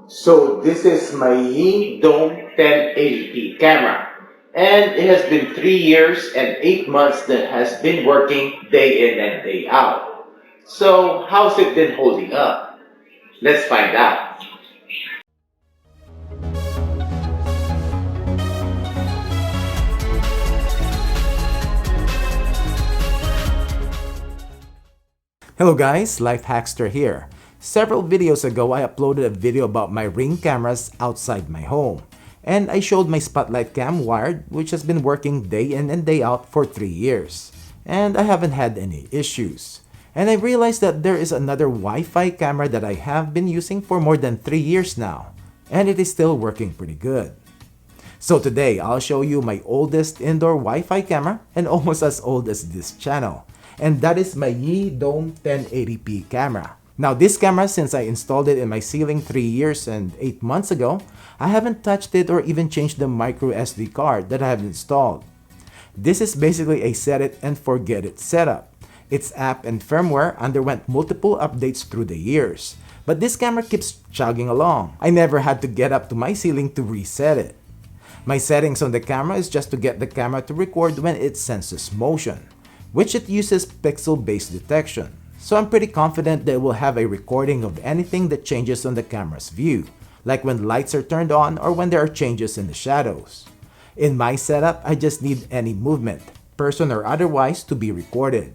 So this is my Yi Dome 1080p camera, and it has been 3 years and 8 months that has been working day in and day out. So how's it been holding up? Let's find out. Hello guys, LifeHackster here. Several videos ago I uploaded a video about my Ring cameras outside my home. And I showed my spotlight cam wired, which has been working day in and day out for 3 years. And I haven't had any issues. And I realized that there is another Wi-Fi camera that I have been using for more than 3 years now. And it is still working pretty good. So today, I'll show you my oldest indoor Wi-Fi camera and almost as old as this channel. And that is my Yi Dome 1080p camera. Now this camera, since I installed it in my ceiling 3 years and 8 months ago, I haven't touched it or even changed the micro SD card that I have installed. This is basically a set it and forget it setup. Its app and firmware underwent multiple updates through the years. But this camera keeps chugging along. I never had to get up to my ceiling to reset it. My settings on the camera is just to get the camera to record when it senses motion, which it uses pixel-based detection. So I'm pretty confident that it will have a recording of anything that changes on the camera's view, like when lights are turned on or when there are changes in the shadows. In my setup, I just need any movement, person or otherwise, to be recorded.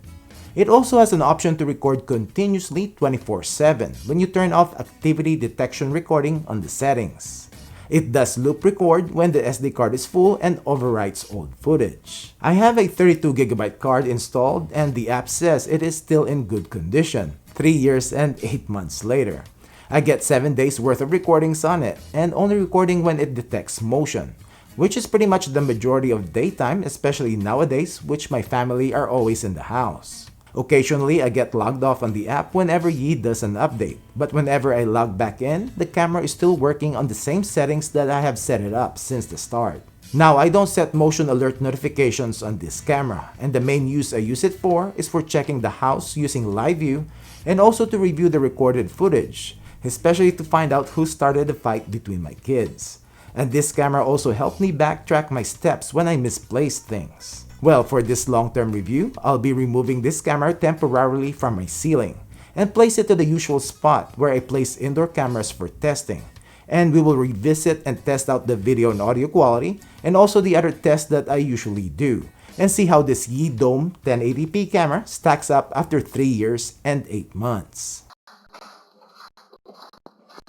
It also has an option to record continuously 24/7 when you turn off activity detection recording on the settings. It does loop record when the SD card is full and overwrites old footage. I have a 32GB card installed and the app says it is still in good condition, 3 years and 8 months later. I get 7 days worth of recordings on it and only recording when it detects motion, which is pretty much the majority of daytime, especially nowadays, which my family are always in the house. Occasionally, I get logged off on the app whenever Yi does an update, but whenever I log back in, the camera is still working on the same settings that I have set it up since the start. Now, I don't set motion alert notifications on this camera, and the main use I use it for is for checking the house using live view and also to review the recorded footage, especially to find out who started the fight between my kids. And this camera also helped me backtrack my steps when I misplaced things. Well, for this long-term review, I'll be removing this camera temporarily from my ceiling and place it to the usual spot where I place indoor cameras for testing. And we will revisit and test out the video and audio quality and also the other tests that I usually do and see how this Yi Dome 1080p camera stacks up after 3 years and 8 months.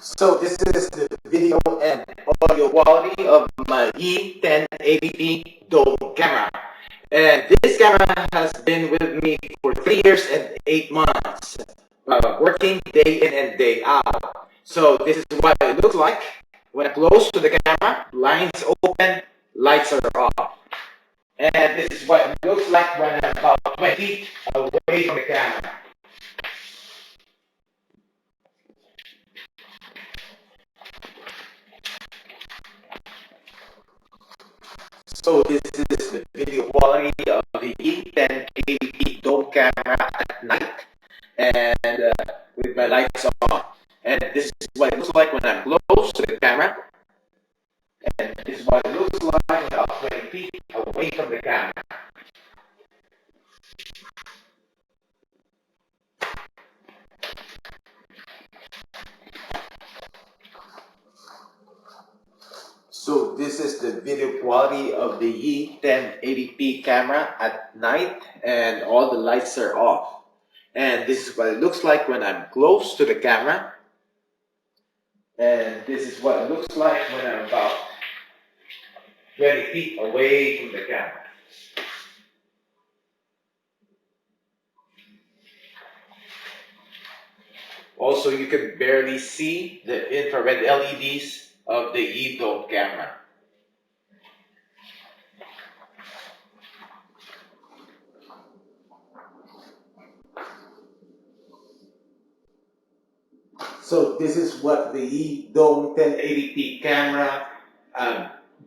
So this is the video and audio quality of my Yi 1080p Dome camera. And this camera has been with me for 3 years and 8 months, working day in and day out. So this is what it looks like when I'm close to the camera, blinds open, lights are off. And this is what it looks like when I'm about 20 feet away from the camera. So this is the video quality of the Yi 1080p Dome camera at night and with my lights on. And this is what it looks like when I'm close to the camera. And this is what it looks like about 20 feet away from the camera. So this is the video quality of the Yi 1080p camera at night and all the lights are off. And this is what it looks like when I'm close to the camera. And this is what it looks like when I'm about 20 feet away from the camera. Also, you can barely see the infrared LEDs of the Yi Dome camera. So this is what the Yi Dome 1080p camera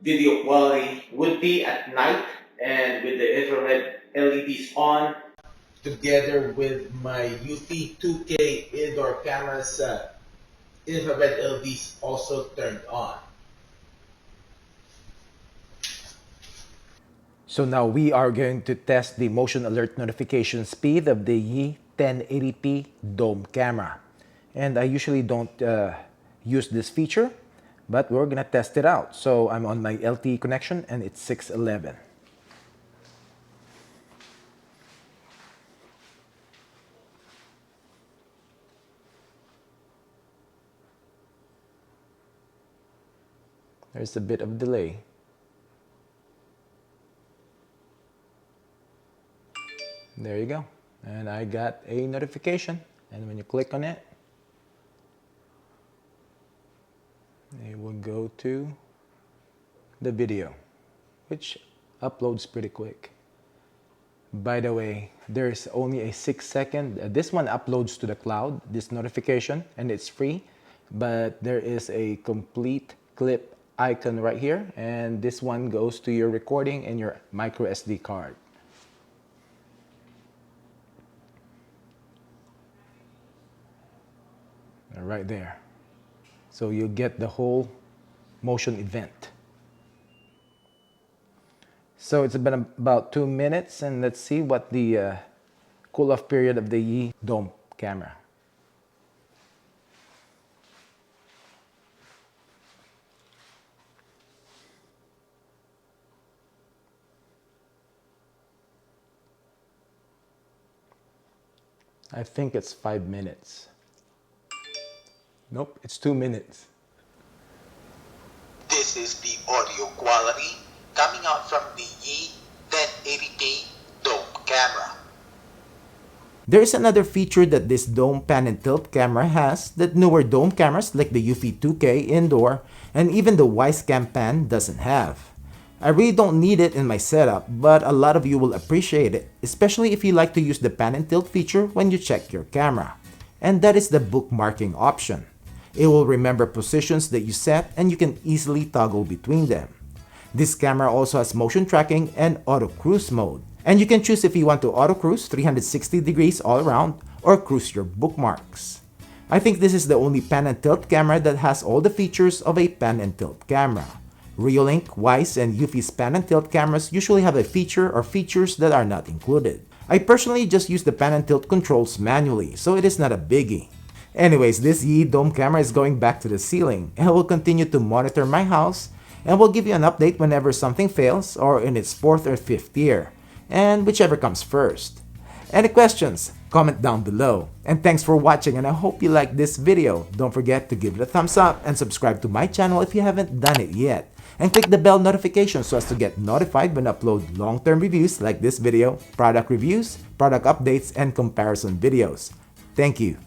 video quality would be at night and with the infrared LEDs on, together with my UV 2K indoor cameras infrared LEDs also turned on. So now we are going to test the motion alert notification speed of the Yi 1080p dome camera. And I usually don't use this feature, but we're gonna test it out. So I'm on my LTE connection and it's 611. There's a bit of delay. There you go. And I got a notification. And when you click on it, it will go to the video, which uploads pretty quick. By the way, there's only a 6-second. This one uploads to the cloud, this notification, and it's free. But there is a complete clip icon right here. And this one goes to your recording and your micro SD card. Right there. So you get the whole motion event. So it's been about 2 minutes, and let's see what the cool-off period of the Yi dome camera. I think it's 5 minutes. Nope, it's 2 minutes. This is the audio quality coming out from the Yi 1080p dome camera. There is another feature that this dome pan and tilt camera has that newer dome cameras like the Eufy 2K indoor and even the Wisecam pan doesn't have. I really don't need it in my setup, but a lot of you will appreciate it, especially if you like to use the pan and tilt feature when you check your camera. And that is the bookmarking option. It will remember positions that you set and you can easily toggle between them. This camera also has motion tracking and auto cruise mode. And you can choose if you want to auto cruise 360 degrees all around or cruise your bookmarks. I think this is the only pan and tilt camera that has all the features of a pan and tilt camera. Reolink, Weiss, and Eufy's pan and tilt cameras usually have a feature or features that are not included. I personally just use the pan and tilt controls manually, so it is not a biggie. Anyways, this Yi dome camera is going back to the ceiling, and I will continue to monitor my house and will give you an update whenever something fails or in its 4th or 5th year, and whichever comes first. Any questions? Comment down below. And thanks for watching, and I hope you liked this video. Don't forget to give it a thumbs up and subscribe to my channel if you haven't done it yet. And click the bell notification so as to get notified when I upload long-term reviews like this video, product reviews, product updates, and comparison videos. Thank you.